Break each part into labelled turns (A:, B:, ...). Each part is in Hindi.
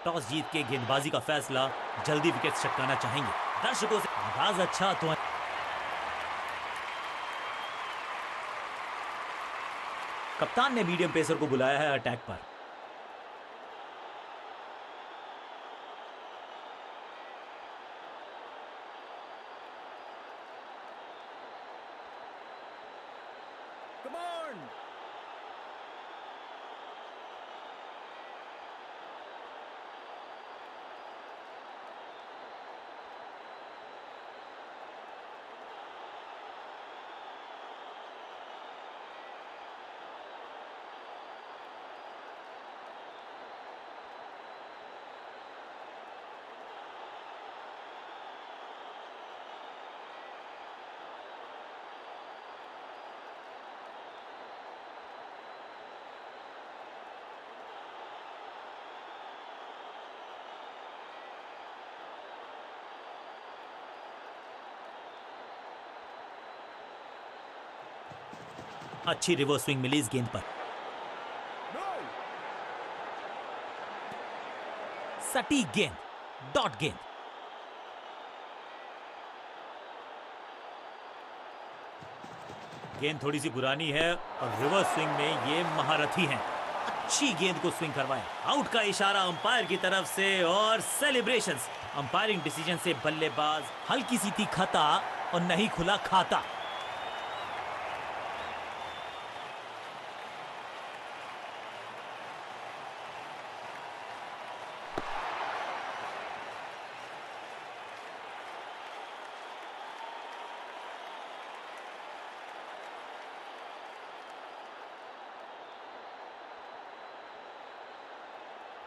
A: टॉस जीत के गेंदबाजी का फैसला जल्दी विकेट चटकाना चाहेंगे। दर्शकों से आगाज अच्छा तो कप्तान ने मीडियम पेसर को बुलाया है अटैक पर। अच्छी रिवर्स स्विंग मिली इस गेंद पर। सटीक गेंद, डॉट गेंद। गेंद थोड़ी सी पुरानी है और रिवर्स स्विंग में ये महारथी हैं। अच्छी गेंद को स्विंग करवाया। आउट का इशारा अंपायर की तरफ से और सेलिब्रेशंस। अंपायरिंग डिसीजन से बल्लेबाज हल्की सी थी खता और नहीं खुला खाता।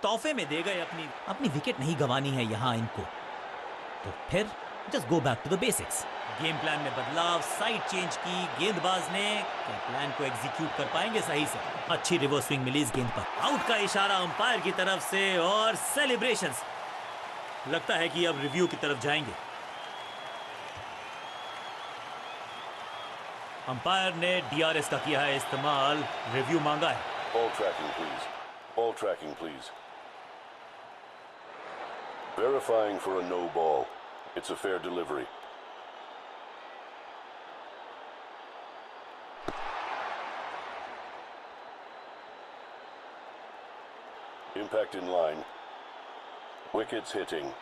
A: तोहफे में दे गए। अपनी विकेट नहीं गंवानी है यहां इनको, तो फिर just go back to the basics. Game plan में बदलाव, साइड चेंज की गेंदबाज ने। क्या प्लान को एग्जीक्यूट कर पाएंगे सही से? अच्छी रिवर्स स्विंग मिली इस गेंद पर। आउट का इशारा अंपायर की तरफ से और सेलिब्रेशंस। लगता है कि अब रिव्यू की तरफ जाएंगे। अंपायर ने डीआरएस का किया है इस्तेमाल, रिव्यू मांगा है।
B: Ball tracking, please. Ball tracking, please. Verifying for a no ball. It's a fair delivery. Impact in line. Wickets hitting.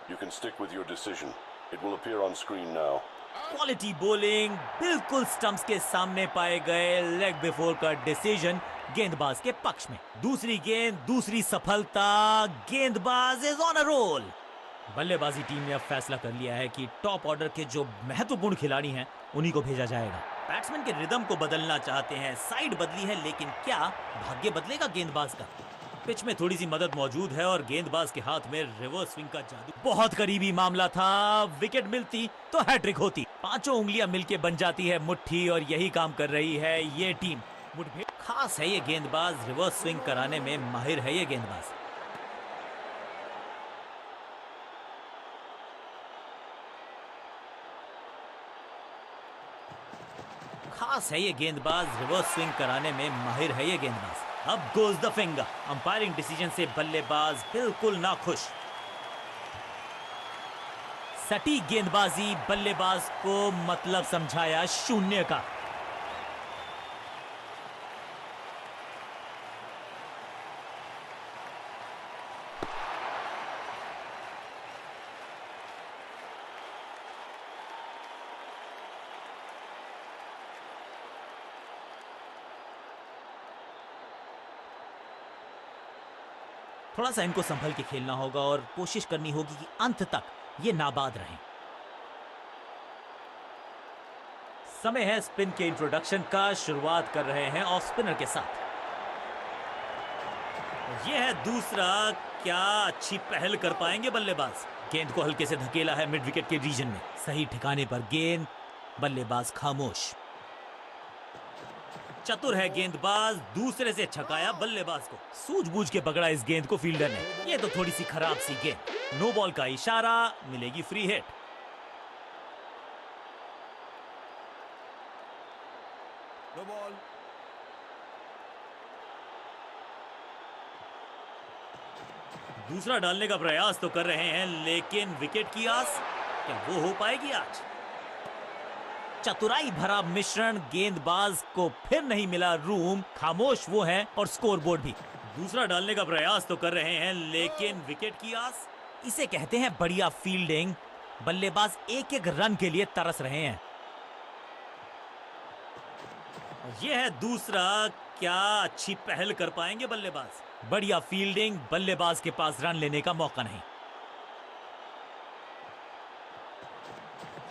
B: You can stick with your decision. It will appear on screen now.
A: Quality bowling, बिल्कुल स्टंप्स के सामने पाए गए। लेग बिफोर का डिसीजन गेंदबाज के पक्ष में। दूसरी गेंद, दूसरी सफलता। गेंदबाज इज ऑन अ रोल। बल्लेबाजी टीम ने अब फैसला कर लिया है कि टॉप ऑर्डर के जो महत्वपूर्ण खिलाड़ी हैं उन्हीं को भेजा जाएगा। बैट्समैन के रिदम को बदलना चाहते हैं। साइड बदली है, लेकिन क्या भाग्य बदलेगा गेंदबाज का? पिच में थोड़ी सी मदद मौजूद है और गेंदबाज के हाथ में रिवर्स स्विंग का जादू। बहुत करीबी मामला था। विकेट मिलती तो हैट्रिक होती। पांचों उंगलियां मिलके बन जाती है मुट्ठी और यही काम कर रही है ये टीम। मुठभेड़ खास है ये गेंदबाज, रिवर्स स्विंग कराने में माहिर है ये गेंदबाज। खास है ये गेंदबाज, रिवर्स स्विंग कराने में माहिर है ये गेंदबाज। अब goes the finger. Umpiring decision से बल्लेबाज बिल्कुल नाखुश। सटीक गेंदबाजी, बल्लेबाज को मतलब समझाया शून्य का। थोड़ा सा इनको संभल के खेलना होगा और कोशिश करनी होगी कि अंत तक ये नाबाद रहें। समय है स्पिन के इंट्रोडक्शन का। शुरुआत कर रहे हैं ऑफ स्पिनर के साथ। यह है दूसरा। क्या अच्छी पहल कर पाएंगे बल्लेबाज? गेंद को हल्के से धकेला है मिड विकेट के रीजन में। सही ठिकाने पर गेंद, बल्लेबाज खामोश। चतुर है गेंदबाज, दूसरे से छकाया बल्लेबाज को। सूझबूझ के पकड़ा इस गेंद को फील्डर ने। ये तो थोड़ी सी खराब सी गेंद। नो बॉल का इशारा, मिलेगी फ्री हिट।
C: No ball.
A: दूसरा डालने का प्रयास तो कर रहे हैं, लेकिन विकेट की आस क्या वो हो पाएगी आज? चतुराई भरा मिश्रण, गेंदबाज को फिर नहीं मिला रूम, खामोश वो है और स्कोरबोर्ड भी। दूसरा डालने का प्रयास तो कर रहे हैं, लेकिन विकेट की आस। इसे कहते हैं बढ़िया फील्डिंग। बल्लेबाज एक एक रन के लिए तरस रहे हैं। यह है दूसरा। क्या अच्छी पहल कर पाएंगे बल्लेबाज? बढ़िया फील्डिंग, बल्लेबाज के पास रन लेने का मौका नहीं।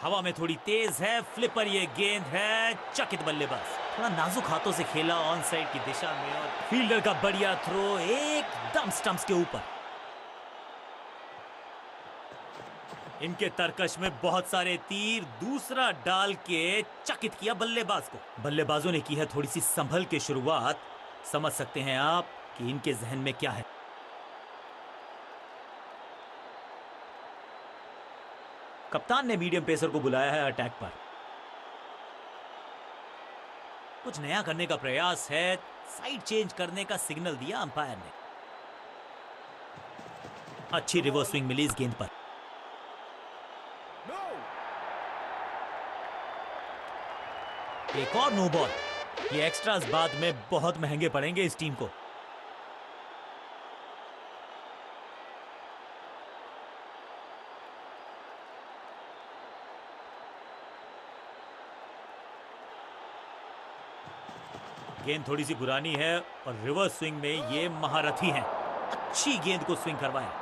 A: हवा में थोड़ी तेज है, फ्लिपर ये गेंद है, चकित बल्लेबाज थोड़ा नाजुक हाथों से खेला ऑन साइड की दिशा में और फील्डर का बढ़िया थ्रो एकदम स्टंप्स के ऊपर। इनके तरकश में बहुत सारे तीर, दूसरा डाल के चकित किया बल्लेबाज को। बल्लेबाजों ने की है थोड़ी सी संभल के शुरुआत। समझ सकते हैं आप कि इनके जहन में क्या है। कप्तान ने मीडियम पेसर को बुलाया है अटैक पर। कुछ नया करने का प्रयास है, साइड चेंज करने का सिग्नल दिया अंपायर ने। अच्छी रिवर्स स्विंग मिली इस गेंद पर।
C: नो।
A: एक और नो बॉल। ये एक्स्ट्रास बाद में बहुत महंगे पड़ेंगे इस टीम को। गेंद थोड़ी सी पुरानी है और रिवर्स स्विंग में ये महारथी हैं। अच्छी गेंद को स्विंग करवाया।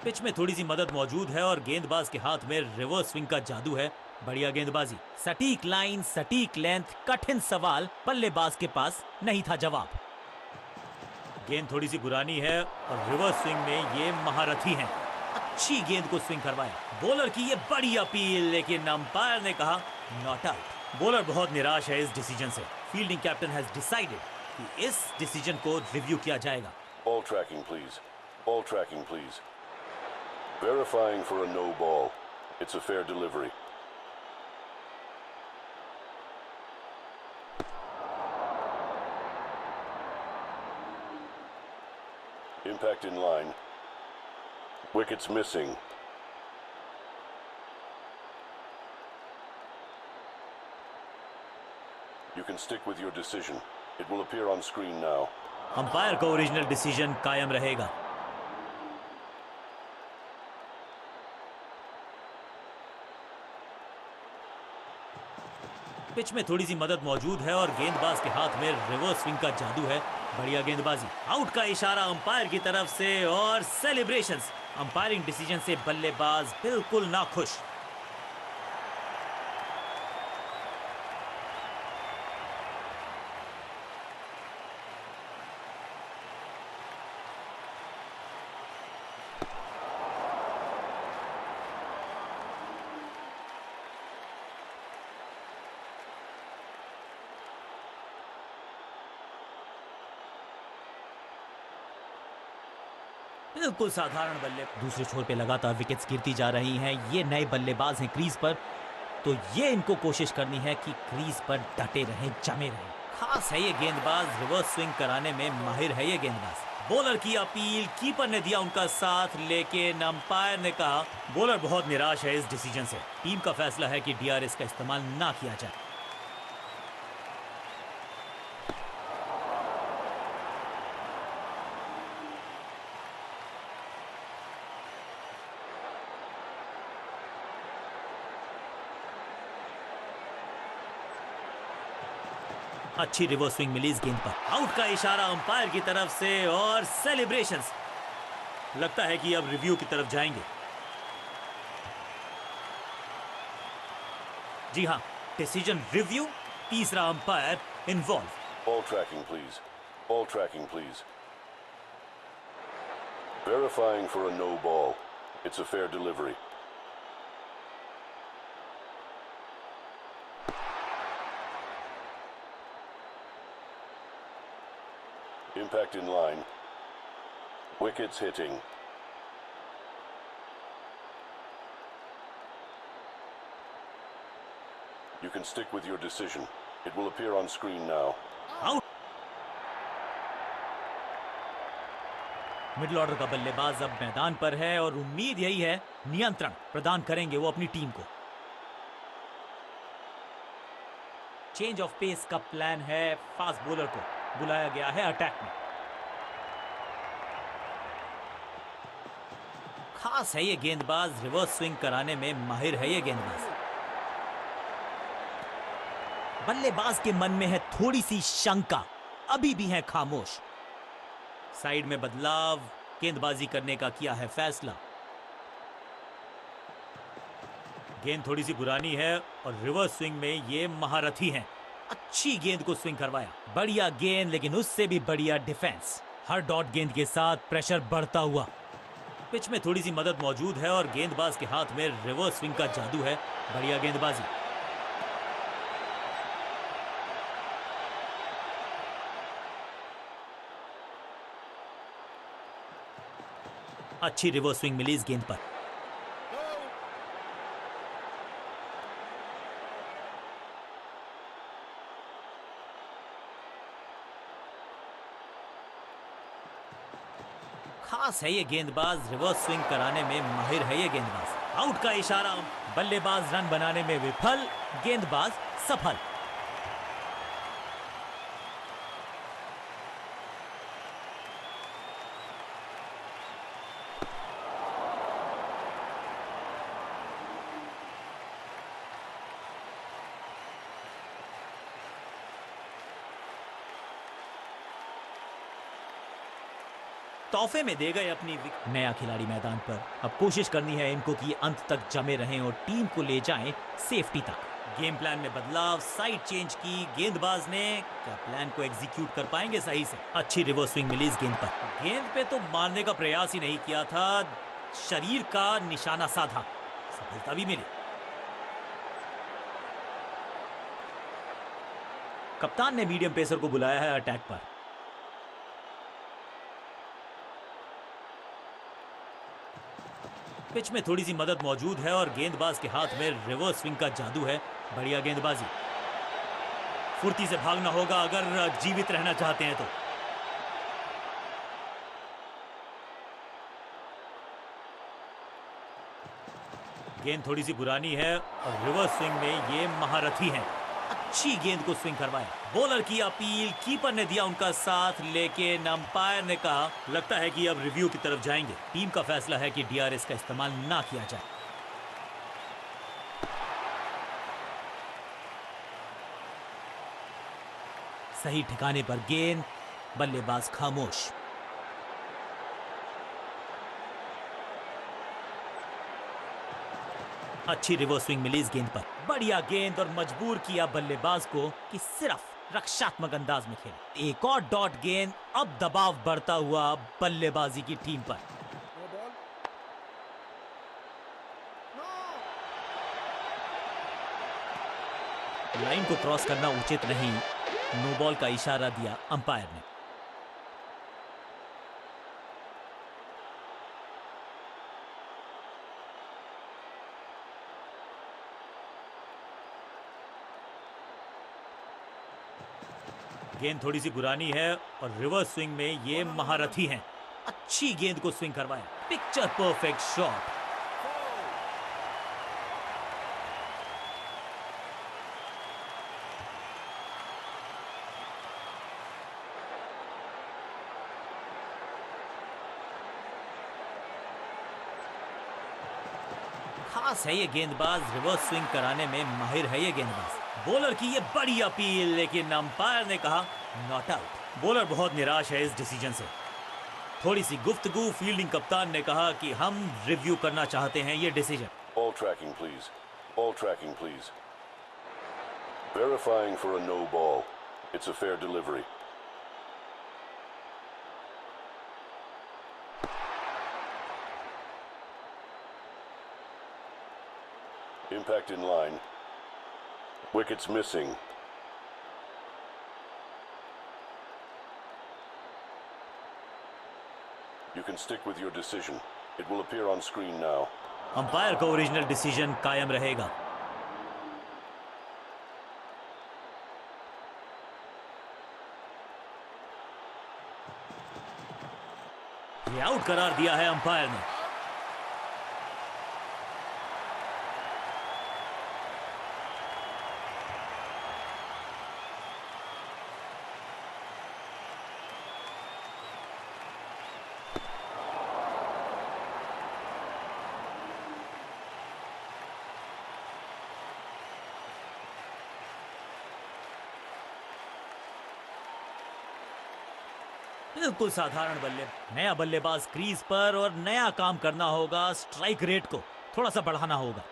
A: पिच में थोड़ी सी मदद मौजूद है और गेंदबाज के हाथ में रिवर्स स्विंग का जादू है। बढ़िया गेंदबाजी, सटीक लाइन, सटीक लेंथ, कठिन सवाल, बल्लेबाज के पास नहीं था जवाब। गेंद थोड़ी सी पुरानी है और रिवर्स स्विंग में ये महारथी हैं। अच्छी गेंद को स्विंग करवाया। बॉलर की ये बड़ी अपील, लेकिन अंपायर ने कहा नॉट आउट। बॉलर बहुत निराश है इस डिसीजन से। फील्डिंग कैप्टन हैज डिसाइडेड कि इस डिसीजन को रिव्यू किया जाएगा।
B: Ball tracking, please. Ball tracking, please. Verifying for a no ball. It's a fair delivery. Impact in line. Wickets missing. You can stick with your decision. It will appear on screen now.
A: Umpire का ओरिजिनल डिसीजन कायम रहेगा। पिच में थोड़ी सी मदद मौजूद है और गेंदबाज के हाथ में रिवर्स स्विंग का जादू है। बढ़िया गेंदबाजी, आउट का इशारा अंपायर की तरफ से और सेलिब्रेशंस। अंपायरिंग डिसीजन से बल्लेबाज बिल्कुल नाखुश। बिल्कुल साधारण बल्ले। दूसरे छोर पे लगातार विकेट्स गिरती जा रही हैं। ये नए बल्लेबाज हैं क्रीज पर, तो ये इनको कोशिश करनी है कि क्रीज पर डटे रहें, जमे रहें। खास है ये गेंदबाज, रिवर्स स्विंग कराने में माहिर है ये गेंदबाज। बॉलर की अपील, कीपर ने दिया उनका साथ, लेकिन अंपायर ने कहा बॉलर बहुत निराश है इस डिसीजन से। टीम का फैसला है कि डीआरएस का इस्तेमाल ना किया जाए। अच्छी रिवर्स स्विंग मिली इस गेंद पर। आउट का इशारा अंपायर की तरफ से और सेलिब्रेशंस। लगता है कि अब रिव्यू की तरफ जाएंगे। जी हां, डिसीजन रिव्यू, तीसरा umpire involve.
B: Ball tracking, please. Ball tracking, please. Verifying for a no ball. It's a fair delivery. Impact in line. Wickets hitting. You can stick with your decision. It will appear on screen now.
A: Out. Middle order का बल्लेबाज अब मैदान पर है और उम्मीद यही है नियंत्रण प्रदान करेंगे वो अपनी टीम को। चेंज ऑफ पेस का प्लान है, फास्ट बॉलर को बुलाया गया है अटैक में। खास है ये गेंदबाज, रिवर्स स्विंग कराने में माहिर है ये गेंदबाज। बल्लेबाज के मन में है थोड़ी सी शंका, अभी भी है खामोश। साइड में बदलाव, गेंदबाजी करने का किया है फैसला। गेंद थोड़ी सी पुरानी है और रिवर्स स्विंग में ये महारथी हैं। अच्छी गेंद को स्विंग करवाया, बढ़िया गेंद, लेकिन उससे भी बढ़िया डिफेंस। हर डॉट गेंद के साथ प्रेशर बढ़ता हुआ। पिच में थोड़ी सी मदद मौजूद है और गेंदबाज के हाथ में रिवर्स स्विंग का जादू है। बढ़िया गेंदबाजी। अच्छी रिवर्स स्विंग मिली इस गेंद पर। खास है ये गेंदबाज, रिवर्स स्विंग कराने में माहिर है ये गेंदबाज। आउट का इशारा, बल्लेबाज रन बनाने में विफल, गेंदबाज सफल। तोहफे में दे गए अपनी नया खिलाड़ी मैदान पर। अब कोशिश करनी है इनको कि अंत तक जमे रहें और टीम को ले जाएं सेफ्टी तक। गेम प्लान में बदलाव, साइड चेंज की गेंदबाज ने। क्या प्लान को एग्जीक्यूट कर पाएंगे सही से? अच्छी रिवर्स स्विंग मिली इस गेंद पर। गेंद पे तो मारने का प्रयास ही नहीं किया था, शरीर का निशाना साधा, सफलता भी मिली। कप्तान ने मीडियम पेसर को बुलाया है अटैक पर। पिच में थोड़ी सी मदद मौजूद है और गेंदबाज के हाथ में रिवर्स स्विंग का जादू है। बढ़िया गेंदबाजी। फुर्ती से भागना होगा अगर जीवित रहना चाहते हैं तो। गेंद थोड़ी सी पुरानी है और रिवर्स स्विंग में ये महारथी हैं। अच्छी गेंद को स्विंग करवाया। बॉलर की अपील, कीपर ने दिया उनका साथ, लेकिन अंपायर ने कहा लगता है कि अब रिव्यू की तरफ जाएंगे। टीम का फैसला है कि डीआरएस का इस्तेमाल ना किया जाए। सही ठिकाने पर गेंद, बल्लेबाज खामोश। अच्छी रिवर्स स्विंग मिली इस गेंद पर। बढ़िया गेंद और मजबूर किया बल्लेबाज को कि सिर्फ रक्षात्मक अंदाज में खेले। एक और डॉट गेंद, अब दबाव बढ़ता हुआ बल्लेबाजी की टीम पर। लाइन को क्रॉस करना उचित नहीं, नो बॉल का इशारा दिया अंपायर ने। गेंद थोड़ी सी पुरानी है और रिवर्स स्विंग में ये महारथी हैं। अच्छी गेंद को स्विंग करवाया। Picture perfect shot. खास है ये गेंदबाज, रिवर्स स्विंग कराने में माहिर है ये गेंदबाज। बॉलर की ये बड़ी अपील, लेकिन अंपायर ने कहा नॉट आउट। बॉलर बहुत निराश है इस डिसीजन से। थोड़ी सी गुफ्तगू, फील्डिंग कप्तान ने कहा कि हम रिव्यू करना चाहते हैं ये decision.
B: Ball tracking, please. Ball tracking, please. Verifying for a no ball. It's a fair delivery. Impact in line. Wickets missing. You can stick with your decision. It will appear on screen now.
A: Umpire का ओरिजिनल डिसीजन कायम रहेगा। ये आउट करार दिया है अंपायर ने। बिल्कुल साधारण नया बल्लेबाज क्रीज पर और नया काम करना होगा। स्ट्राइक रेट को थोड़ा सा बढ़ाना होगा।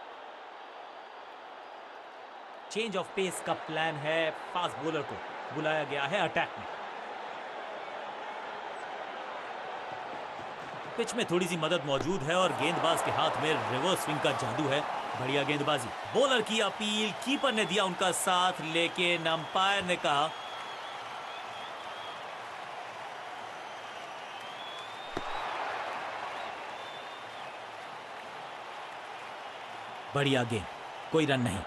A: चेंज ऑफ पेस का प्लान है। फास्ट बॉलर को बुलाया गया है अटैक में। पिच में थोड़ी सी मदद मौजूद है और गेंदबाज के हाथ में रिवर्स स्विंग का जादू है। बढ़िया गेंदबाजी। बॉलर की अपील, कीपर ने दिया उनका साथ, लेकिन अंपायर ने कहा बढ़िया गेंद, कोई रन नहीं।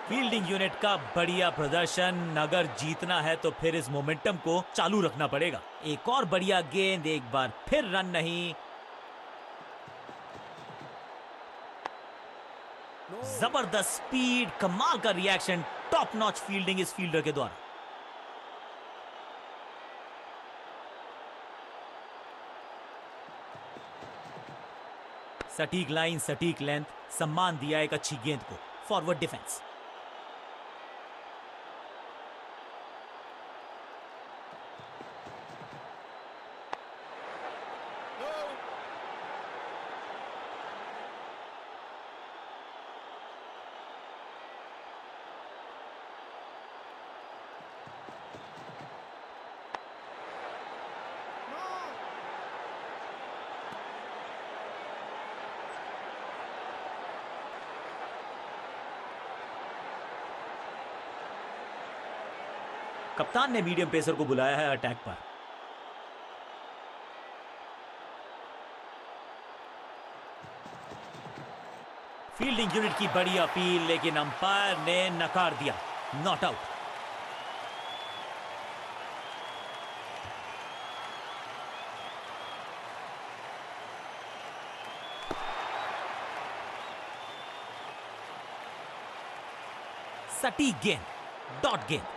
A: फील्डिंग यूनिट का बढ़िया प्रदर्शन। अगर जीतना है तो फिर इस मोमेंटम को चालू रखना पड़ेगा। एक और बढ़िया गेंद, एक बार फिर रन नहीं। जबरदस्त स्पीड, कमाल का रिएक्शन, टॉप नॉच फील्डिंग इस फील्डर के द्वारा। सटीक लाइन, सटीक लेंथ, सम्मान दिया एक अच्छी गेंद को। Forward defence. कप्तान ने मीडियम पेसर को बुलाया है अटैक पर। फील्डिंग यूनिट की बड़ी अपील, लेकिन अंपायर ने नकार दिया। Not out. सटीक गेंद, डॉट गेंद।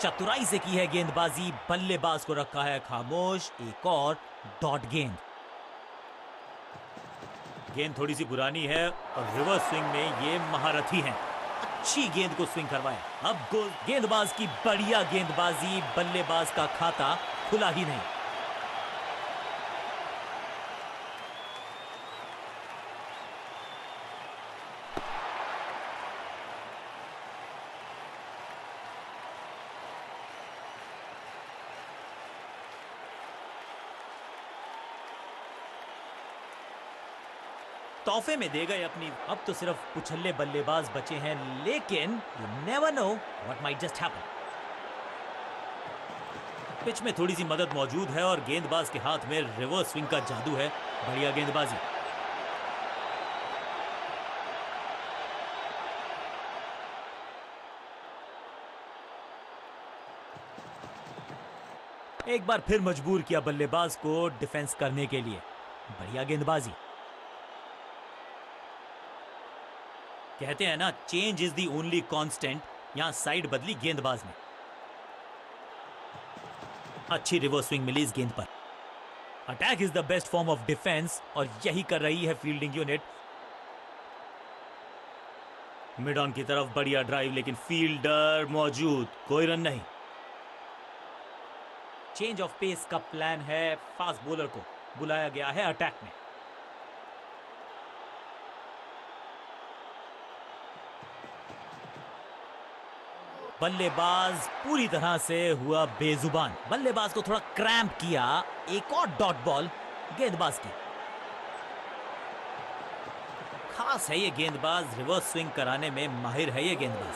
A: चतुराई से की है गेंदबाजी, बल्लेबाज को रखा है खामोश। एक और डॉट गेंद। गेंद थोड़ी सी पुरानी है और रिवर्स स्विंग में ये महारथी हैं। अच्छी गेंद को स्विंग करवाया। अब गोल। गेंदबाज की बढ़िया गेंदबाजी, बल्लेबाज का खाता खुला ही नहीं। तोहफे में दे गए अपनी। अब तो सिर्फ उछल्ले बल्लेबाज बचे हैं, लेकिन you never know what might just happen. Pitch में थोड़ी सी मदद मौजूद है और गेंदबाज के हाथ में रिवर्स स्विंग का जादू है। बढ़िया गेंदबाजी। एक बार फिर मजबूर किया बल्लेबाज को डिफेंस करने के लिए। बढ़िया गेंदबाजी। कहते हैं ना, change is the only constant. यहां साइड बदली गेंदबाज ने। अच्छी रिवर्स स्विंग मिली इस गेंद पर। Attack is the best form of defence और यही कर रही है फील्डिंग यूनिट। मिड ऑन की तरफ बढ़िया ड्राइव, लेकिन फील्डर मौजूद, कोई रन नहीं। चेंज ऑफ पेस का प्लान है। फास्ट बॉलर को बुलाया गया है अटैक में। बल्लेबाज पूरी तरह से हुआ बेजुबान। बल्लेबाज को थोड़ा क्रैम्प किया। एक और डॉट बॉल गेंदबाज की। खास है ये गेंदबाज, रिवर्स स्विंग कराने में माहिर है ये गेंदबाज।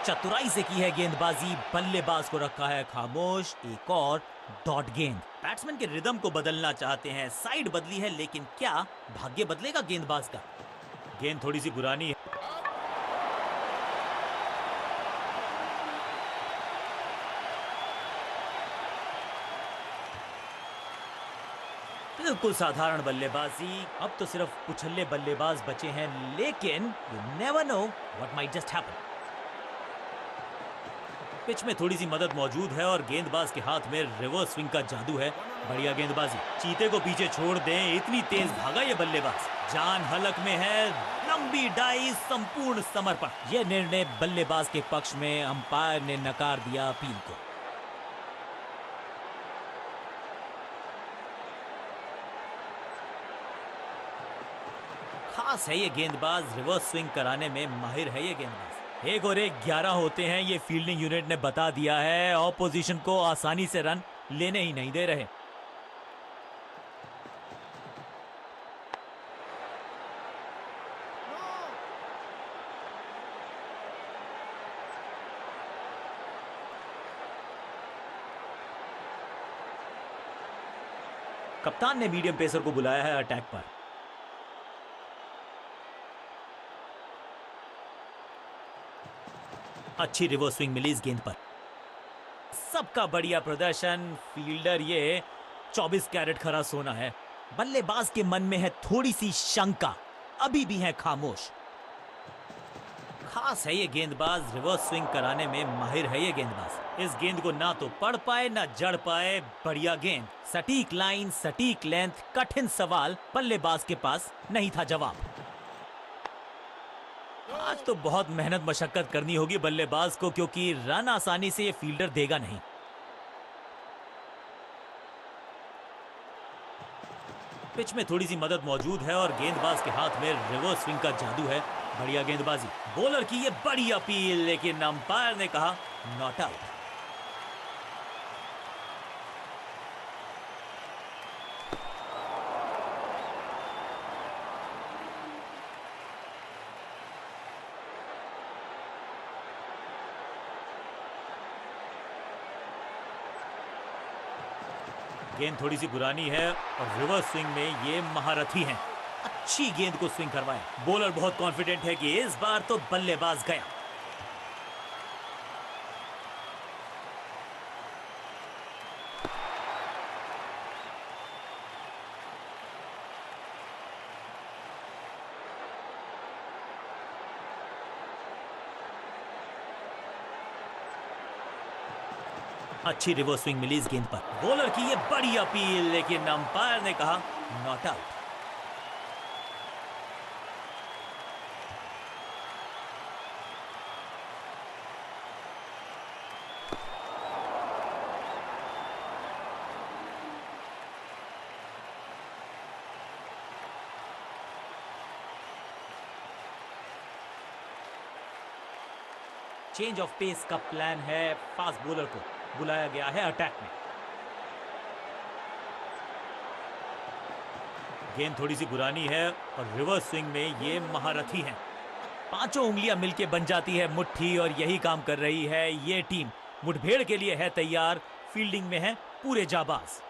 A: चतुराई से की है गेंदबाजी, बल्लेबाज को रखा है खामोश। एक और डॉट गेंद। बैट्समैन के रिदम को बदलना चाहते हैं, साइड बदली है, लेकिन क्या भाग्य बदलेगा गेंदबाज का? गेंद थोड़ी सी पुरानी है। बिल्कुल साधारण बल्लेबाजी। अब तो सिर्फ उछल्ले बल्लेबाज बचे हैं, लेकिन you never know what might just happen. Pitch में थोड़ी सी मदद मौजूद है और गेंदबाज के हाथ में रिवर्स स्विंग का जादू है। बढ़िया गेंदबाजी। चीते को पीछे छोड़ दें, इतनी तेज भागा ये बल्लेबाज। जान हलक में है, लंबी डाई, संपूर्ण समर्पण। यह निर्णय बल्लेबाज के पक्ष में। अंपायर ने नकार दिया अपील को। खास है ये गेंदबाज, रिवर्स स्विंग कराने में माहिर है ये गेंदबाज। 1 और 1 11 होते हैं, ये फील्डिंग यूनिट ने बता दिया है। ऑपोजिशन को आसानी से रन लेने ही नहीं दे रहे। कप्तान ने मीडियम पेसर को बुलाया है अटैक पर। अच्छी रिवर्स स्विंग मिली इस गेंद पर। सबका बढ़िया प्रदर्शन। फील्डर ये 24 कैरेट खरा सोना है। बल्लेबाज के मन में है थोड़ी सी शंका, अभी भी है खामोश। खास है ये गेंदबाज, रिवर्स स्विंग कराने में माहिर है ये गेंदबाज। इस गेंद को ना तो पढ़ पाए ना जड़ पाए। बढ़िया गेंद, सटीक लाइन, सटीक लेंथ। कठिन सवाल, बल्लेबाज के पास नहीं था जवाब। आज तो बहुत मेहनत मशक्कत करनी होगी बल्लेबाज को, क्योंकि रन आसानी से ये फील्डर देगा नहीं। पिच में थोड़ी सी मदद मौजूद है और गेंदबाज के हाथ में रिवर्स स्विंग का जादू है। बढ़िया गेंदबाजी। बॉलर की ये बड़ी अपील, लेकिन अंपायर ने कहा नॉट आउट। गेंद थोड़ी सी पुरानी है और रिवर्स स्विंग में ये महारथी हैं। अच्छी गेंद को स्विंग करवाया। बॉलर बहुत कॉन्फिडेंट है कि इस बार तो बल्लेबाज गया। अच्छी रिवर्स स्विंग मिली इस गेंद पर। बॉलर की ये बड़ी अपील, लेकिन अंपायर ने कहा not out. Change of pace का प्लान है। फास्ट बॉलर को बुलाया गया है अटैक में। गेंद थोड़ी सी पुरानी है और रिवर्स स्विंग में ये महारथी हैं। पांचों उंगलियां मिलके बन जाती है मुट्ठी, और यही काम कर रही है ये टीम। मुठभेड़ के लिए है तैयार। फील्डिंग में है पूरे जाबाज।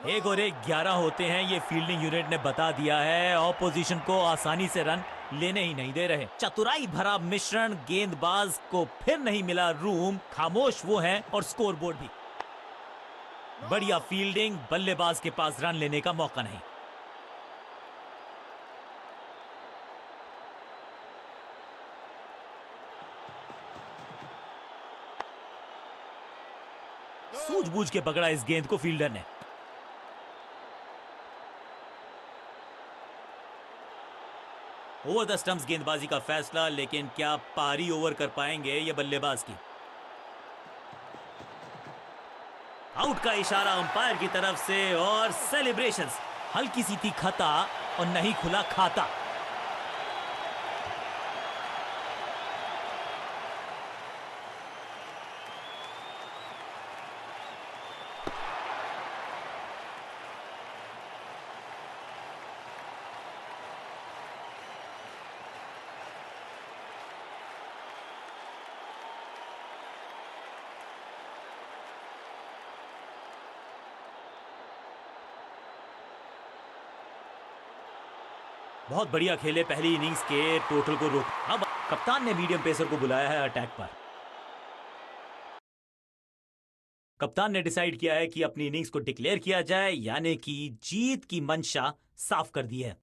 A: 1 और 1 11 होते हैं, ये फील्डिंग यूनिट ने बता दिया है। ऑपोजिशन को आसानी से रन लेने ही नहीं दे रहे। चतुराई भरा मिश्रण। गेंदबाज को फिर नहीं मिला रूम। खामोश वो है और स्कोरबोर्ड भी। बढ़िया फील्डिंग, बल्लेबाज के पास रन लेने का मौका नहीं। सूझबूझ के पकड़ा इस गेंद को फील्डर ने। ओवर द स्टंप्स गेंदबाजी का फैसला, लेकिन क्या पारी ओवर कर पाएंगे ये बल्लेबाज की? आउट का इशारा अंपायर की तरफ से और सेलिब्रेशंस। हल्की सी थी खता और नहीं खुला खाता। बहुत बढ़िया खेले पहली इनिंग्स के टोटल को रोक। अब कप्तान ने मीडियम पेसर को बुलाया है अटैक पर। कप्तान ने डिसाइड किया है कि अपनी इनिंग्स को डिक्लेयर किया जाए, यानी कि जीत की मंशा साफ कर दी है।